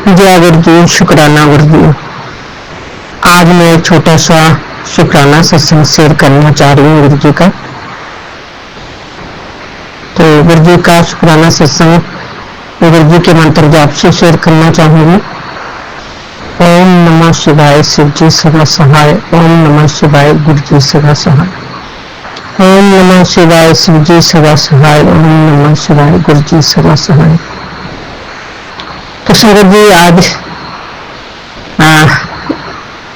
जय गुरु जी, शुक्राना गुरु जी। आज मैं एक छोटा सा शुक्राना सत्संग शेयर करना चाह रही हूँ गुरु जी का। तो गुरु जी का शुक्राना सत्संग गुरु जी के मंत्र जाप से शेयर करना चाहूंगी। ओम नमः शिवाय, शिव जी सदा सहाय। ओम नमः शिवाय, गुरु जी सदा सहाय। ओम नमः शिवाय, शिव जी सदा सहाय। ओम नमः शिवाय, गुरु जी सदा सहाय। तो संगत जी,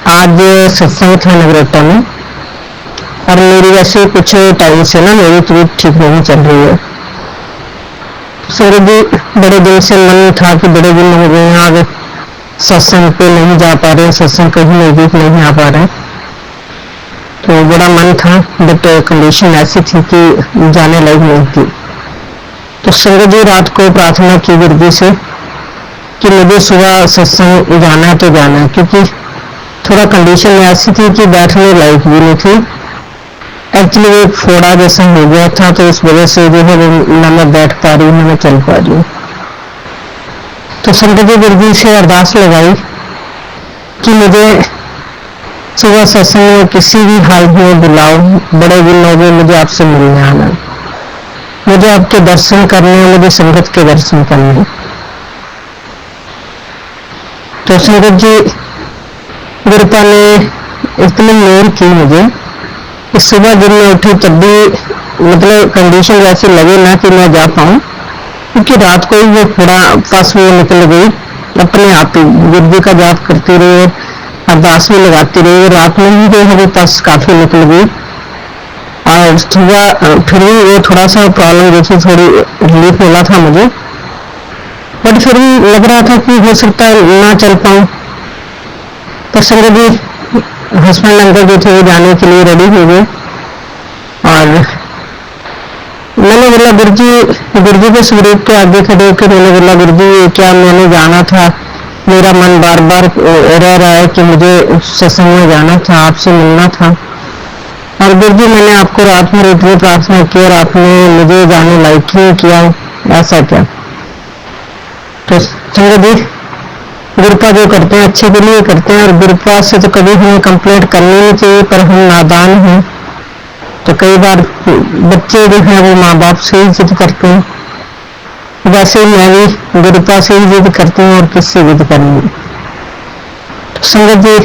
आज सत्संग था नगरोटा में, और मेरी वैसे कुछ टाइम से ना मेरी तबीयत ठीक नहीं चल रही है। संगत जी, बड़े दिन से मन था कि बड़े दिन हो गए आज सत्संग पे नहीं जा पा रहे, सत्संग कहीं नजदीक नहीं आ पा रहे, तो बड़ा मन था, बट कंडीशन ऐसी थी कि जाने लायक नहीं थी। तो संगत जी, रात को प्रार्थना की गुरु जी से कि मुझे सुबह सत्संग जाना है तो जाना है, क्योंकि थोड़ा कंडीशन ऐसी थी कि बैठने लायक भी नहीं थी। एक्चुअली वो एक फोड़ा जैसा हो गया था, तो इस वजह से जो है ना मैं बैठ पा रही हूँ, ना मैं चल पा रही हूँ। तो संगत जी, गुरु जी से अरदास लगाई कि मुझे सुबह सत्संग में किसी भी हाल में बुलाओ, बड़े दिन हो गए मुझे आपसे मिलने आना, मुझे आपके दर्शन करने, मुझे संगत के दर्शन करने। तो संगत जी, गुरुपा ने इतनी मेहर की मुझे कि सुबह जब मैं उठी तब भी मतलब कंडीशन वैसे लगे ना कि मैं जा पाऊँ, क्योंकि रात को ही वो थोड़ा पास में निकल गई अपने आप ही। गुरु जी का जाप करती रही, अरदास में लगाती रही, रात में ही जो है वो पास काफी निकल गई। और सुबह फिर भी वो थोड़ा सा प्रॉब्लम जैसे थोड़ी रिलीफ मिला था मुझे, बट फिर भी लग रहा था कि हो सकता है ना चल पाऊँ। तो संगत जी, हस्बैंड अंकल जो थे वो जाने के लिए रेडी हो गए, और मैंने बोला गुरु जी के स्वरूप के आगे खड़े होकर मैंने बोला गुरु जी, क्या मैंने जाना था, मेरा मन बार बार रह रहा है कि मुझे सत्संग में जाना था, आपसे मिलना था। और गुरु जी, मैंने आपको रात में इतनी प्रार्थना की और आपने मुझे जाने लायक ही किया, ऐसा क्या? तो संगत जी, गुरुपा जो करते हैं अच्छे के लिए करते हैं, और गुरुपा से तो कभी हमें कंप्लेंट करनी नहीं चाहिए, पर हम नादान हैं। तो कई बार बच्चे जो हैं वो माँ बाप से ही जिद करते हैं, वैसे ही मैं भी गुरुपा से ही जिद करती हूँ, और किससे जिद करनी। तो संगत जी,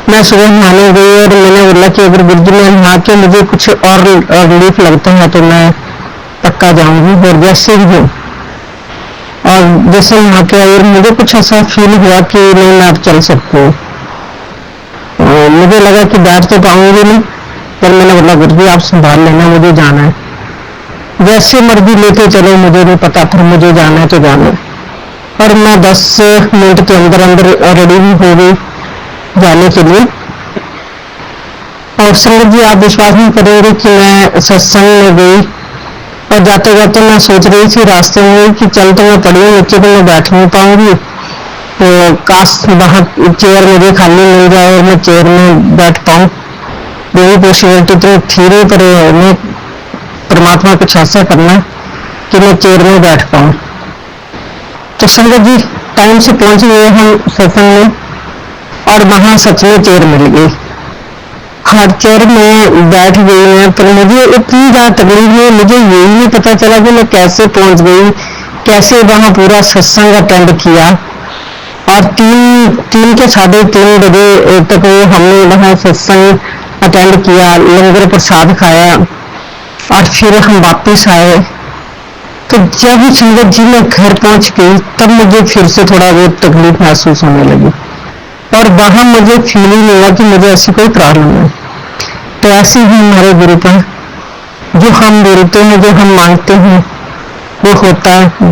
मैं सुबह नहाने गई और मैंने बोला कि अगर गुरु जी ने नहा के मुझे कुछ और रिलीफ लगता है तो मैं पक्का जाऊंगी। और जैसे ही हो, और जैसे यहाँ के आई मुझे कुछ ऐसा फील हुआ कि नहीं मैं अब चल सकती हूँ। मुझे लगा कि बैठ तो पाऊंगी नहीं, पर मैंने बोला गुरु जी आप संभाल लेना, मुझे जाना है, जैसे मर्जी लेते चलो, मुझे नहीं पता, फिर मुझे जाना है तो जाना है। और मैं 10 मिनट के अंदर अंदर रेडी भी हो गई जाने के लिए। और संगत जी, आप विश्वास नहीं करेंगे कि मैं सत्संग में गई और जाते जाते मैं सोच रही थी रास्ते में कि चल तो मैं पड़ी हूँ, नीचे तो मैं बैठ नहीं पाऊंगी, तो काश वहां चेयर मुझे खाली मिल जाए और मैं चेयर में बैठ पाऊँ। यही पॉसिबिलिटी तो थी नहीं, पर मैं परमात्मा कुछ ऐसा करना कि मैं चेयर में बैठ पाऊँ। तो संगत जी, टाइम से पहुंच गए हम सत्संग में, और वहां सच में चेयर मिल गई। हर चेयर में बैठ गई है, पर मुझे इतनी ज्यादा तकलीफ हुई, मुझे यही नहीं पता चला कि मैं कैसे पहुंच गई, कैसे वहां पूरा सत्संग अटेंड किया। और 3 के 3:30 बजे तक हमने वहां सत्संग अटेंड किया, लंगर प्रसाद खाया, और फिर हम वापिस आए। तो जब संगत जी मैं घर पहुंच गई तब मुझे फिर से थोड़ा बहुत तकलीफ महसूस होने लगी, और वहां मुझे फील ही नहीं हुआ कि मुझे ऐसी कोई प्रॉब्लम है। तो ऐसे ही हमारे गुरु पर जो हम बोलते हैं, जो हम मांगते हैं, वो होता है।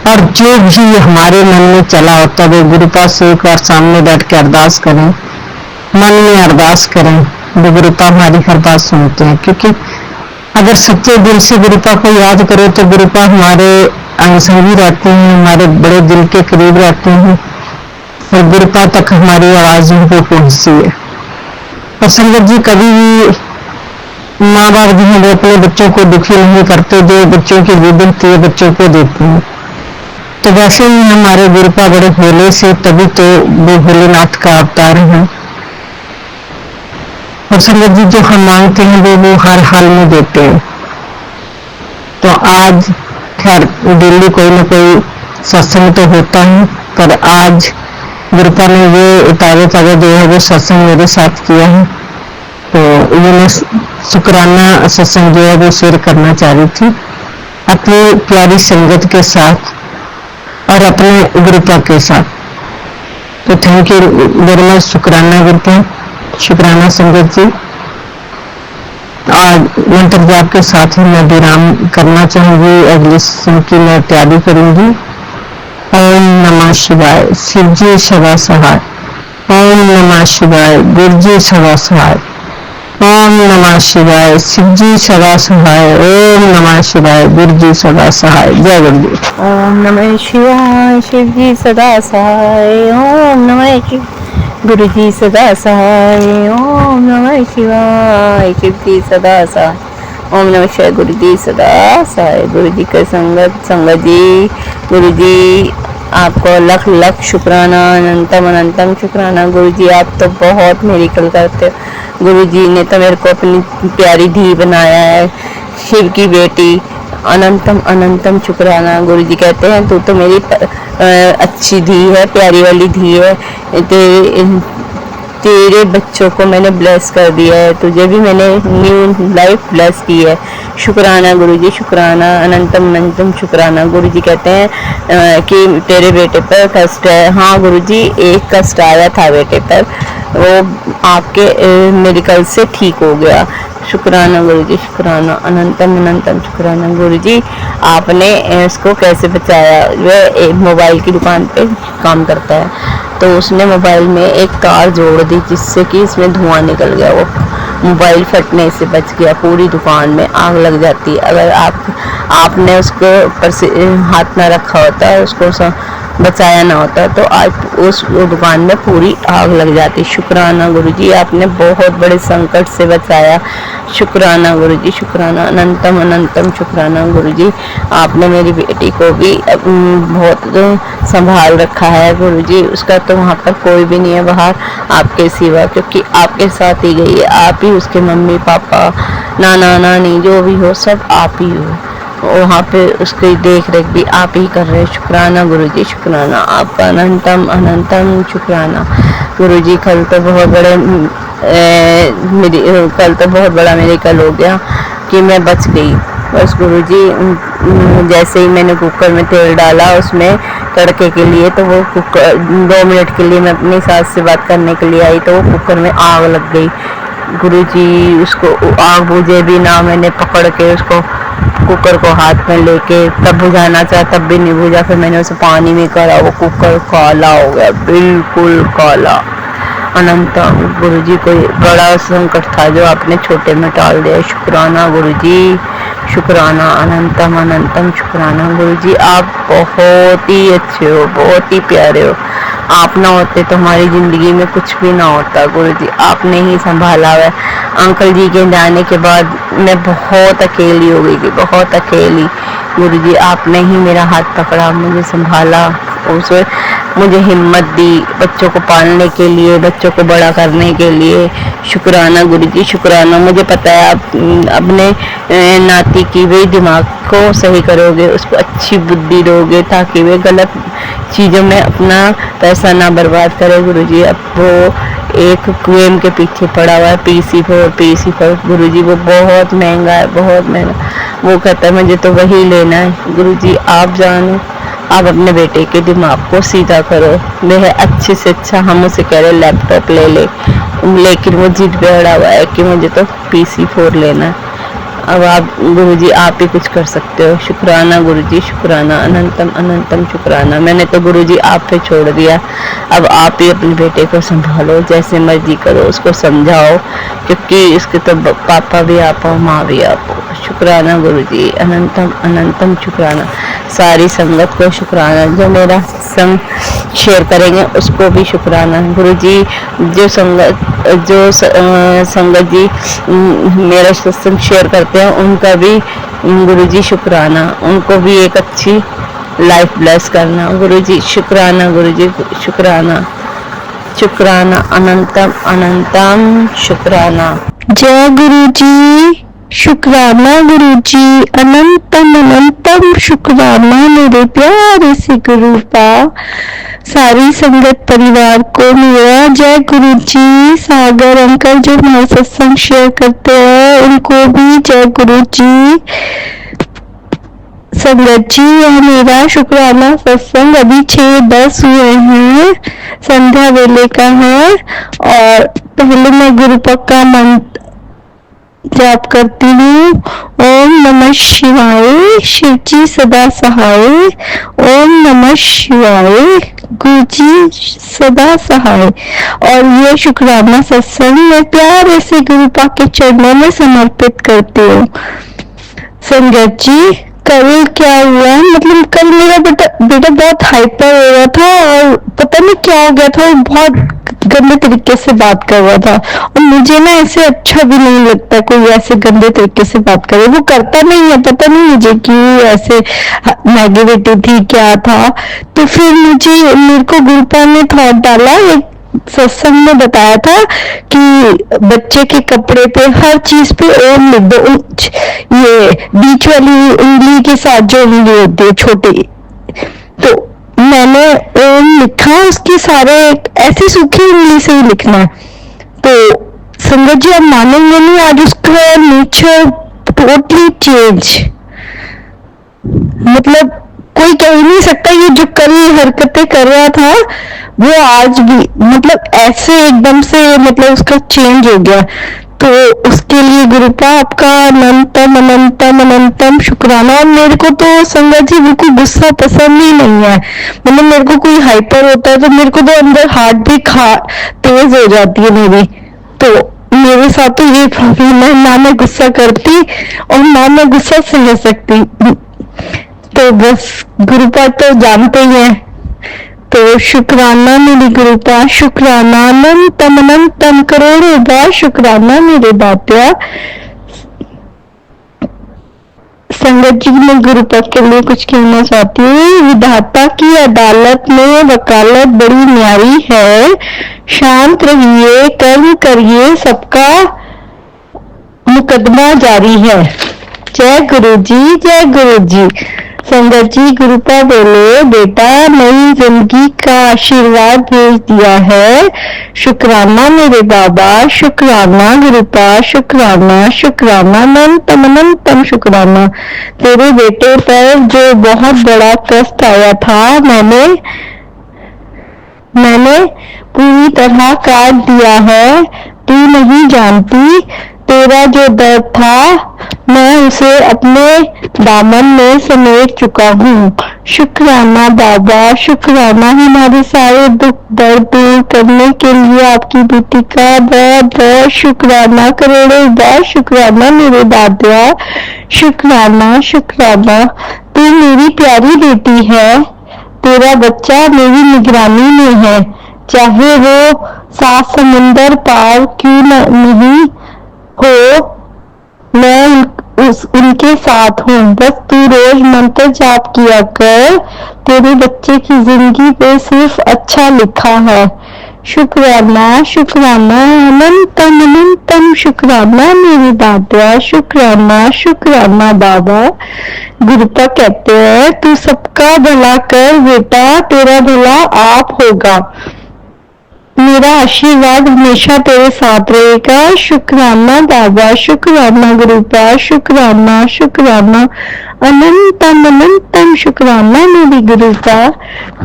और जो भी हमारे मन में चला होता है वो गुरु पास से एक बार सामने बैठ के अरदास करें, मन में अरदास करें, वो गुरुपा हमारी हर बात सुनते हैं। क्योंकि अगर सच्चे दिल से गुरुपा को याद करो तो गुरुपा हमारे अंगसंगी रहते हैं, हमारे बड़े दिल के करीब रहते हैं, और गुरुपा तक हमारी आवाज उनको पहुंचती है। और संगत जी, कभी भी माँ बाप जो है अपने बच्चों को दुखी नहीं करते, जो बच्चों की जिद होती है बच्चों को देते हैं। तो वैसे ही हमारे गुरुपा बड़े भोले से, तभी तो वो भोलेनाथ का अवतार है। और संगत जी जो हम मांगते हैं वो हर हाल में देते हैं। तो आज खैर डेली कोई ना कोई सत्संग तो होता है, पर आज गुरुपा ने ये ताज़ा जो है वो सत्संग मेरे साथ किया है। तो ये मैं शुक्राना सत्संग जो है वो शेयर करना चाह रही थी अपनी प्यारी संगत के साथ और अपने गुरुपा के साथ। तो थैंक यू वेरी मच, शुक्राना गुरुपा, शुक्राना संगत जी। आज मंत्र जाप के साथ ही मैं विराम करना चाहूंगी, अगले सत्संग की मैं तैयारी करूंगी। ओम नमः शिवाय, शिव जी सदा सहाय। ओम नमः शिवाय, गुरु जी सदा सहाय। ओम नमः शिवाय, शिव जी सदा सहाय। ओम नमः शिवाय, गुरु जी सदा सहाय। जय गुरु जी। ओम नमः शिवाय, शिव जी सदा सहाय। ओम नमः शिव, गुरु जी सदा सहाय। ओम नमः शिवाय, शिव जी सदा सहाय। ओम नमः शिवाय, गुरु जी सदा सहाय। गुरु जी के संगत जी, गुरु जी आपको लख लख शुक्राना, अनंतम अनंतम शुक्राना। गुरु जी आप तो बहुत मेरिकल करते हो। गुरु जी ने तो मेरे को अपनी प्यारी धी बनाया है, शिव की बेटी। अनंतम अनंतम शुक्राना। गुरु जी कहते हैं तू तो मेरी अच्छी धी है, प्यारी वाली धी है। तेरे बच्चों को मैंने ब्लेस कर दिया है, तुझे भी मैंने न्यू लाइफ ब्लेस की है। शुक्राना गुरु जी, शुक्राना, अनंतम अनंतम शुक्राना। गुरु जी कहते हैं कि तेरे बेटे पर कष्ट है। हाँ गुरु जी, एक कष्ट आया था बेटे पर, वो आपके मेडिकल से ठीक हो गया। शुक्राना गुरु जी, शुक्राना, अनंतम अनंतम शुक्राना। गुरु जी आपने इसको कैसे बचाया। वह मोबाइल की दुकान पे काम करता है, तो उसने मोबाइल में एक तार जोड़ दी जिससे कि इसमें धुआं निकल गया। वो मोबाइल फटने से बच गया। पूरी दुकान में आग लग जाती। अगर आपने उसको ऊपर से हाथ ना रखा होता, उसको बचाया ना होता, तो आज उस दुकान में पूरी आग लग जाती। शुक्राना गुरुजी, आपने बहुत बड़े संकट से बचाया। शुक्राना गुरुजी, शुक्राना, अनंतम अनंतम शुक्राना। गुरुजी आपने मेरी बेटी को भी बहुत संभाल रखा है। गुरुजी उसका तो वहाँ पर कोई भी नहीं है बाहर आपके सिवा, क्योंकि आपके साथ ही गई है। आप ही उसके मम्मी पापा, नाना नानी जो भी हो सब आप ही हो। वहाँ पे उसकी देख रेख भी आप ही कर रहे हैं। शुक्राना गुरुजी, शुक्राना आपका, अनंतम अनंतम शुक्राना। गुरुजी कल तो बहुत बड़ा मेडिकल हो गया कि मैं बच गई। बस गुरुजी जैसे ही मैंने कुकर में तेल डाला उसमें तड़के के लिए, तो वो कुकर 2 मिनट के लिए मैं अपनी सास से बात करने के लिए आई, तो वो कुकर में आग लग गई। गुरुजी उसको आग बुझे भी ना, मैंने पकड़ के उसको कुकर को हाथ में लेके तब बुझाना चाहा, तब भी नहीं बुझा। फिर मैंने उसे पानी में करा, वो कुकर काला हो गया, बिल्कुल काला। अनंत गुरुजी, कोई बड़ा संकट था जो आपने छोटे में टाल दिया। शुक्राना गुरुजी, शुक्राना, अनंतम अनंतम शुक्राना। गुरुजी आप बहुत ही अच्छे हो, बहुत ही प्यारे हो। आप ना होते तो हमारी जिंदगी में कुछ भी ना होता। गुरुजी आपने ही संभाला है। अंकल जी के जाने के बाद मैं बहुत अकेली हो गई थी, बहुत अकेली। गुरुजी आपने ही मेरा हाथ पकड़ा, मुझे संभाला, उसे मुझे हिम्मत दी बच्चों को पालने के लिए, बच्चों को बड़ा करने के लिए। शुक्राना गुरुजी, शुक्राना। मुझे पता है आप अपने नाती की भी दिमाग को सही करोगे, उसको अच्छी बुद्धि दोगे ताकि वे गलत चीज़ों में अपना पैसा ना बर्बाद करे। गुरुजी अब वो एक कुएं के पीछे पड़ा हुआ है, PC4 गुरुजी, वो बहुत महंगा है, बहुत महंगा। वो कहता है मुझे तो वही लेना है। गुरुजी आप जानो, आप अपने बेटे के दिमाग को सीधा करो। वह अच्छे से अच्छा, हम उसे कह रहे लैपटॉप ले ले, लेकिन वो जिद पे अड़ा हुआ है कि मुझे तो PC4 लेना है। अब आप गुरुजी आप ही कुछ कर सकते हो। शुक्राना गुरुजी, शुक्राना, अनंतम अनंतम शुक्राना। मैंने तो गुरुजी आप पे छोड़ दिया, अब आप ही अपने बेटे को संभालो, जैसे मर्जी करो, उसको समझाओ, क्योंकि इसके तो पापा भी आप हो, माँ भी आप हो। शुक्राना गुरुजी, अनंतम अनंतम शुक्राना। सारी संगत को शुक्राना, जो मेरा संग शेयर करेंगे उसको भी शुक्राना। गुरुजी जो संगत जी मेरा सत्संग शेयर करते हैं उनका भी गुरुजी शुक्राना, उनको भी एक अच्छी लाइफ ब्लेस करना गुरुजी। शुक्राना गुरुजी, शुक्राना शुक्राना, अनंतम अनंतम शुक्राना। जय गुरु जी, शुक्राना गुरु जी, अनंतम अनंतम शुक्राना मेरे प्यारे से गुरु का। सारी संगत परिवार को मेरा जय गुरु जी। सागर अंकल जो हमारे सत्संग शेयर करते हैं उनको भी जय गुरु जी। संगत जी यह मेरा शुक्राना सत्संग अभी 6:10 हुए हैं, संध्या वेले का है। और पहले मैं गुरुपक का मंत्र जाप करती हूँ। ओम नमः शिवाय, शिव जी सदा सहाय। ओम नमः शिवाय, गुरु जी सदा सहाय। और ये शुक्राना सत्संग मैं प्यारे से गुरुपा के चरणों में समर्पित करती हूँ। संगत जी कल क्या हुआ, मतलब कल मेरा बेटा बहुत हाइपर हो रहा था और पता नहीं क्या हो गया था, बहुत गंदे तरीके से बात कर रहा था। और मुझे ना ऐसे अच्छा भी नहीं लगता कोई ऐसे गंदे तरीके से बात करे, वो करता नहीं है, पता नहीं मुझे क्यों ऐसे नेगेटिविटी थी क्या था। तो फिर मेरे को गुरुपा ने थॉट डाला, एक सत्संग में बताया था कि बच्चे के कपड़े पे हर चीज पे ओम लिख दो। ये बीच वाली उंगली के साथ जो उंगली होती है छोटी, तो मैंने ओम लिखा, उसके सारे ऐसी सूखी उंगली से ही लिखना है। तो संगत जी आप मानेंगे नहीं, आज उसका नेचर टोटली चेंज। मतलब कोई कह ही नहीं सकता ये जो कल हरकतें कर रहा था वो आज भी मतलब ऐसे एकदम से मतलब उसका चेंज हो गया। तो उसके लिए गुरुपा आपका अनंतम अनंतम अनंतम शुक्राना। और मेरे को तो संगत जी बिल्कुल गुस्सा पसंद ही नहीं है। मतलब मेरे को कोई हाइपर होता है तो मेरे को तो अंदर हार्ट भी तेज हो जाती है मेरी। तो मेरे साथ तो ये प्रॉब्लम है, ना मैं गुस्सा करती और ना मैं गुस्सा सह सकती। तो बस गुरुपा तो जानते ही हैं। तो शुक्राना मेरी गुरुपा, शुक्राना अनंतम अनंतम करोड़ों बार शुक्राना मेरे दात्या। संगत जी मैं गुरुपा के लिए कुछ कहना चाहती हूँ। विधाता की अदालत में वकालत बड़ी न्यारी है, शांत रहिए कर्म करिए सबका मुकदमा जारी है। जय गुरु जी, जय गुरु जी। संगत जी गुरुपा बोले बेटा नई जिंदगी का आशीर्वाद भेज दिया है। शुक्राना मेरे बाबा, शुक्राना गुरुपा, शुक्राना शुक्राना अनंतम अनंतम शुक्राना। तेरे बेटे पर जो बहुत बड़ा कष्ट आया था मैंने पूरी तरह काट दिया है। तू नहीं जानती तेरा जो दर्द था मैं उसे अपने दामन में समेट चुका हूँ। शुक्राना बाबा, शुक्राना हमारे सारे दुख दर्द दूर करने के लिए आपकी बेटी का बहुत बहुत शुक्राना, करोड़ों बार शुक्राना मेरे दादिया। शुक्राना शुक्राना, तू मेरी प्यारी बेटी है, तेरा बच्चा मेरी निगरानी में है, चाहे वो 7 समुंदर पार क्यों नहीं हो मैं उनके साथ हूँ। बस तू रोज मंत्र जाप किया कर, तेरे बच्चे की जिंदगी पे सिर्फ अच्छा लिखा है। शुक्राना शुक्राना अनंतम अनंतम शुक्राना मेरी दादिया। शुक्राना शुक्राना बाबा। गुरुपा कहते हैं तू सबका भला कर बेटा, तेरा भला आप होगा। मेरा आशीर्वाद हमेशा तेरे साथ रहेगा। शुक्राना बाबा, शुक्राना गुरुपा, शुक्राना शुक्राना अनंतम अनंतम शुक्राना मेरी गुरुपा।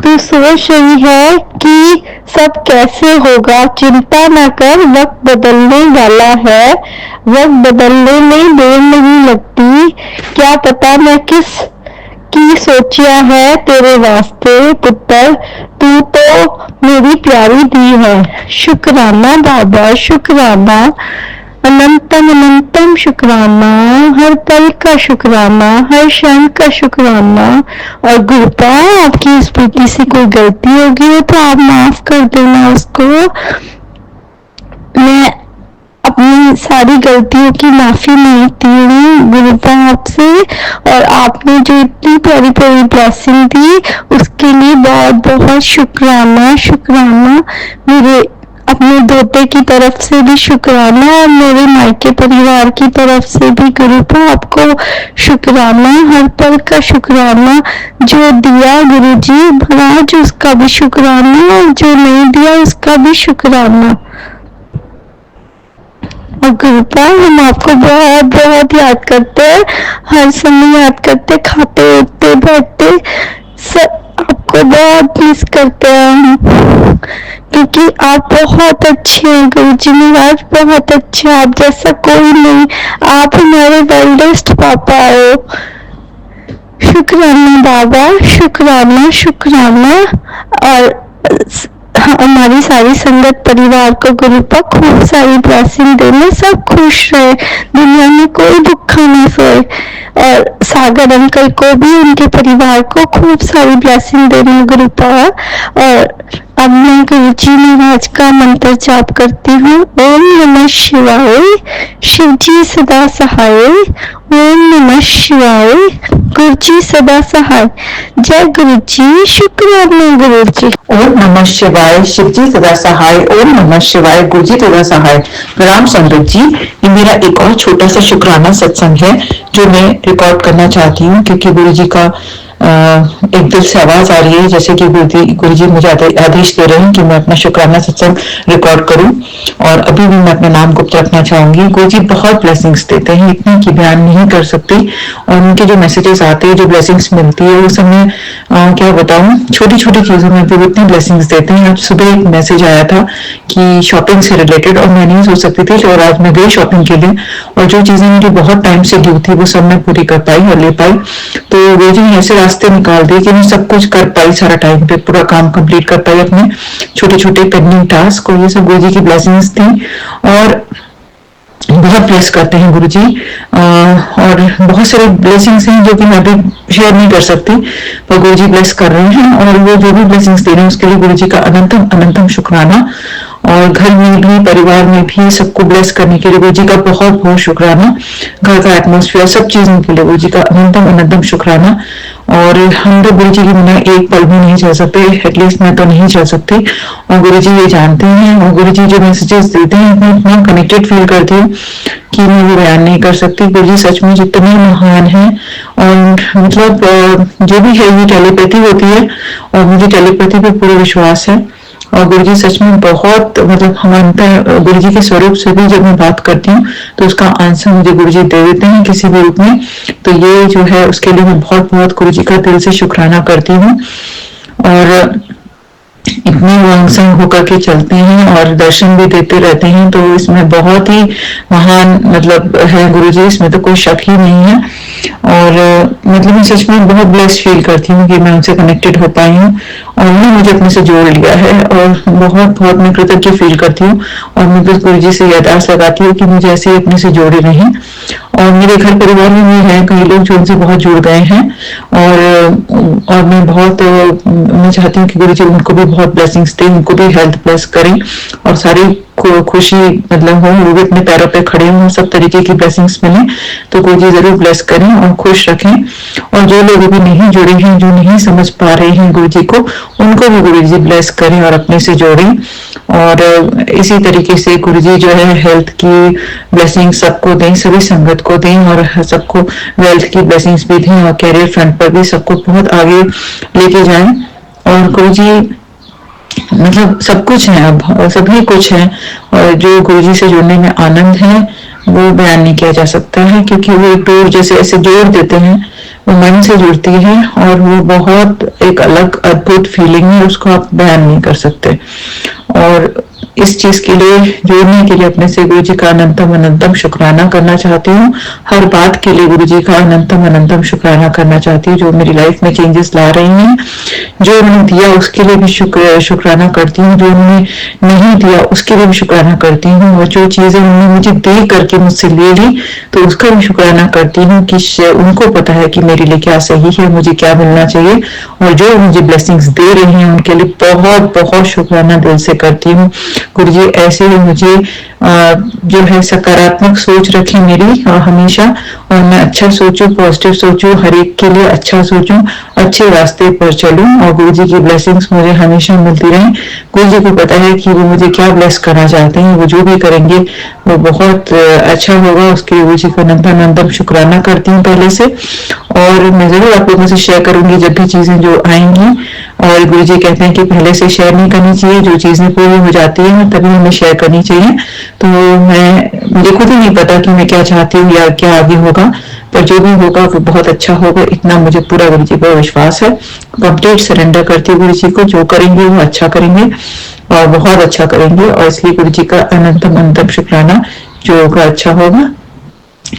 तू सोच रही है कि सब कैसे होगा, चिंता न कर, वक्त बदलने वाला है। वक्त बदलने में देर नहीं लगती। क्या पता मैं किस की सोचिया है तेरे वास्ते पुत्र, तू तो मेरी प्यारी दी है। शुक्राना बाबा, शुक्राना अनंतम अनंतम शुक्राना, हर पल का शुक्राना, हर क्षण का शुक्राना। और गुरुपा आपकी इस बेटी से कोई गलती होगी तो आप माफ कर देना उसको। मैं अपनी सारी गलतियों की माफी मांगती हूँ गुरुपा आपसे, और आपने जो इतनी प्यारी प्यारी ब्लेसिंग दी उसके लिए बहुत बहुत शुक्राना शुक्राना। मेरे अपने दोते की तरफ से भी शुक्राना और मेरे मायके परिवार की तरफ से भी गुरुपा आपको शुक्राना, हर पल का शुक्राना। जो दिया गुरुजी महाराज उसका भी शुक्राना और जो नहीं दिया उसका भी शुक्राना। और गुरुपा हम आपको बहुत बहुत याद करते हैं, हर समय याद करते, खाते उठते बैठते सब आपको बहुत मिस करते हैं हम, क्योंकि आप बहुत अच्छे हैं गुरुजी महाराज, बहुत अच्छे, आप जैसा कोई नहीं, आप हमारे वेल्डेस्ट पापा हो। शुक्राना बाबा, शुक्राना शुक्राना। और हमारी सारी संगत परिवार को गुरुपा खूब सारी ब्लेसिंग देना, सब खुश रहे, दुनिया में कोई भूखा ना सोए। और सागर अंकल को भी उनके परिवार को खूब सारी ब्लेसिंग देना गुरुपा। और अब मैं गुरुजी महाराज का मंत्र जाप करती हूँ। ओम नमः शिवाय, शिव जी सदा सहाय। ओम नमः शिवाय, गुरुजी सदा सहाय। जय गुरुजी, शुक्राना गुरुजी। ओम नमः शिवाय, शिव जी सदा सहाय। ओम नमः शिवाय, गुरु जी सदा सहाय। प्रणाम संगत जी, ये मेरा एक और छोटा सा शुक्राना सत्संग है जो मैं रिकॉर्ड करना चाहती हूँ, क्योंकि गुरु जी का एक दिल से आवाज आ रही है, जैसे कि गुरु जी मुझे आदेश दे रहे हैं कि मैं अपना शुक्राना सत्संग रिकॉर्ड करूं। और अभी भी मैं अपना नाम गुप्त रखना चाहूंगी। गुरु जी बहुत ब्लेसिंग्स देते हैं, इतनी की बयान नहीं कर सकते। और उनके जो मैसेजेस आते हैं, जो ब्लेसिंग्स मिलती है, वो सब मैं क्या बताऊं, छोटी छोटी चीजों में भी इतनी ब्लेसिंग्स देते हैं। आज सुबह एक मैसेज आया था कि शॉपिंग से रिलेटेड, और मैं नहीं सोच सकती थी, और आज मैं गई शॉपिंग के लिए, और जो चीजें मुझे बहुत टाइम से ड्यू थी वो सब मैं पूरी कर पाई और ले पाई। तो गुरु जी ने ऐसे रास्ते निकाल दिए कि मैं सब कुछ कर पाई, सारा टाइम पे पूरा काम कंप्लीट कर पाई, अपने छोटे छोटे पेंडिंग टास्क, और ये सब गुरु जी की ब्लेसिंग्स थी। और बहुत ब्लेस करते हैं गुरु जी, और बहुत सारे ब्लेसिंग्स हैं जो कि मैं अभी शेयर नहीं कर सकती, पर गुरु जी ब्लेस कर रहे हैं, और वो जो भी ब्लेसिंग्स दे रहे हैं उसके लिए गुरु जी का अनंतम अनंतम शुक्राना। और घर में भी, परिवार में भी सबको ब्लेस करने के लिए गुरु जी का बहुत बहुत शुक्राना। घर का एटमोस्फेयर, सब चीजों के लिए गुरु जी का अनंतम अनंतम शुक्राना। और हम तो गुरु जी के बिना एक पल भी नहीं चल सकते, एटलीस्ट मैं तो नहीं चल सकती, और गुरु जी ये जानते हैं। और गुरु जी जो मैसेजेस देते हैं, मैं इतना कनेक्टेड फील करती हूँ कि मैं वो बयान नहीं कर सकती। गुरु जी सच में जितने महान हैं, और मतलब जो भी है ये टेलीपैथी होती है, और मुझे टेलीपैथी पे पूरा विश्वास है। और गुरु जी सच में बहुत मतलब मानता है, गुरु जी के स्वरूप से भी जब मैं बात करती हूँ तो उसका आंसर मुझे गुरु जी दे देते हैं किसी भी रूप में। तो ये जो है उसके लिए मैं बहुत बहुत गुरु जी का दिल से शुक्राना करती हूँ। और इतने वांगसंग होकर के चलते हैं और दर्शन भी देते रहते हैं, तो इसमें बहुत ही महान मतलब है गुरु जी, इसमें तो कोई शक ही नहीं है। और मतलब मैं सच में बहुत ब्लेस्ड फील करती हूँ कि मैं उनसे कनेक्टेड हो पाई हूँ, और उन्होंने मुझे अपने से जोड़ लिया है, और बहुत बहुत मैं कृतज्ञ फील करती हूँ। और मैं बस गुरु जी से ये अरदास लगाती हूँ कि मुझे ऐसे ही अपने से जोड़े रहें। और मेरे घर परिवार में भी हैं कई लोग जो उनसे बहुत जुड़ गए हैं, और मैं बहुत मैं चाहती हूँ कि गुरु जी उनको भी बहुत ब्लेसिंग्स दें, उनको भी हेल्थ ब्लेस करें, और सारी खुशी मतलब हो, वो भी अपने पैरों पे खड़े हों, सब तरीके की ब्लेसिंग्स मिले। तो गुरु जी जरूर ब्लेस करें और खुश रखें। और जो लोग अभी नहीं जुड़े हैं, जो नहीं समझ पा रहे हैं गुरु जी को, उनको भी गुरु जी ब्लेस करें और अपने से जोड़ें। और इसी तरीके से गुरु जी जो है हेल्थ की ब्लेसिंग सबको दें, सभी संगत को दें, और सबको वेल्थ की ब्लेसिंग्स भी दें, और कैरियर फ्रंट पर भी सबको बहुत आगे लेके जाएं। और गुरु जी मतलब सब कुछ है, अब सभी कुछ है, और जो गुरु जी से जुड़ने में आनंद है वो बयान नहीं किया जा सकता है, क्योंकि वो एक डोर जैसे ऐसे जोड़ देते हैं, वो मन से जुड़ती है, और वो बहुत एक अलग अद्भुत फीलिंग है, उसको आप बयान नहीं कर सकते। और इस चीज के लिए जोड़ने के लिए अपने से गुरु जी का अनंतम अनंतम शुक्राना करना चाहती हूँ। हर बात के लिए गुरु जी का अनंतम अनंतम शुक्राना करना चाहती हूँ, जो मेरी लाइफ में चेंजेस ला रही हैं। जो उन्होंने दिया उसके लिए भी शुक्राना करती हूँ, जो उन्होंने नहीं दिया उसके लिए भी शुक्राना करती हूँ, और जो चीजें उन्होंने मुझे दे करके मुझसे ले ली तो उसका भी शुक्राना करती हूँ कि उनको पता है कि मेरे लिए क्या सही है, मुझे क्या मिलना चाहिए। और जो मुझे ब्लेसिंग्स दे रहे हैं उनके लिए बहुत बहुत शुक्राना दिल से करती हूँ। गुरु जी ऐसे ही मुझे जो है सकारात्मक सोच रखे मेरी हमेशा, और मैं अच्छा सोचूं, पॉजिटिव सोचूं, हर एक के लिए अच्छा सोचूं, अच्छे रास्ते पर चलूं, और गुरु जी की ब्लेसिंग्स मुझे हमेशा मिलती रहें। गुरु जी को पता है कि वो मुझे क्या ब्लेस करना चाहते हैं, वो जो भी करेंगे वो बहुत अच्छा होगा। उसके लिए गुरु जी को अनंतम शुक्राना करती हूँ पहले से, और मैं जरूर आप लोगों से शेयर करूंगी जब भी चीजें जो आएंगी। और गुरु जी कहते हैं कि पहले से शेयर नहीं करनी चाहिए, जो चीजें पूरी हो जाती है तभी हमें शेयर करनी चाहिए। तो मुझे खुद ही नहीं पता कि मैं क्या चाहती हूँ या क्या आगे होगा, पर जो भी होगा वो बहुत अच्छा होगा, इतना मुझे पूरा गुरु जी पर विश्वास है। कंप्लीट सरेंडर करती हूँ गुरु जी को, जो करेंगे वो अच्छा करेंगे और बहुत अच्छा करेंगे, और इसलिए गुरु जी का अनंतम शुक्राना, जो होगा अच्छा होगा।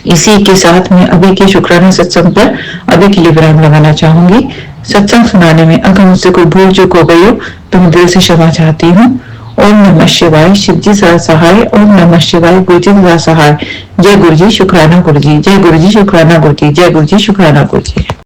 इसी के साथ मैं अभी के शुक्राना सत्संग पर अभी के लिए विराम लगाना चाहूंगी। सत्संग सुनाने में अगर मुझसे कोई भूल चूक हो गई हो तो मैं दिल से क्षमा चाहती हूँ। ओम नमः शिवाय, शिव जी सदा सहाय। ओम नमः शिवाय, गुरु जी सदा सहाय। जय गुरु जी, शुक्राना गुरु जी। जय गुरु जी, शुक्राना गुरु जी। जय गुरु जी, शुक्राना गुरु जी।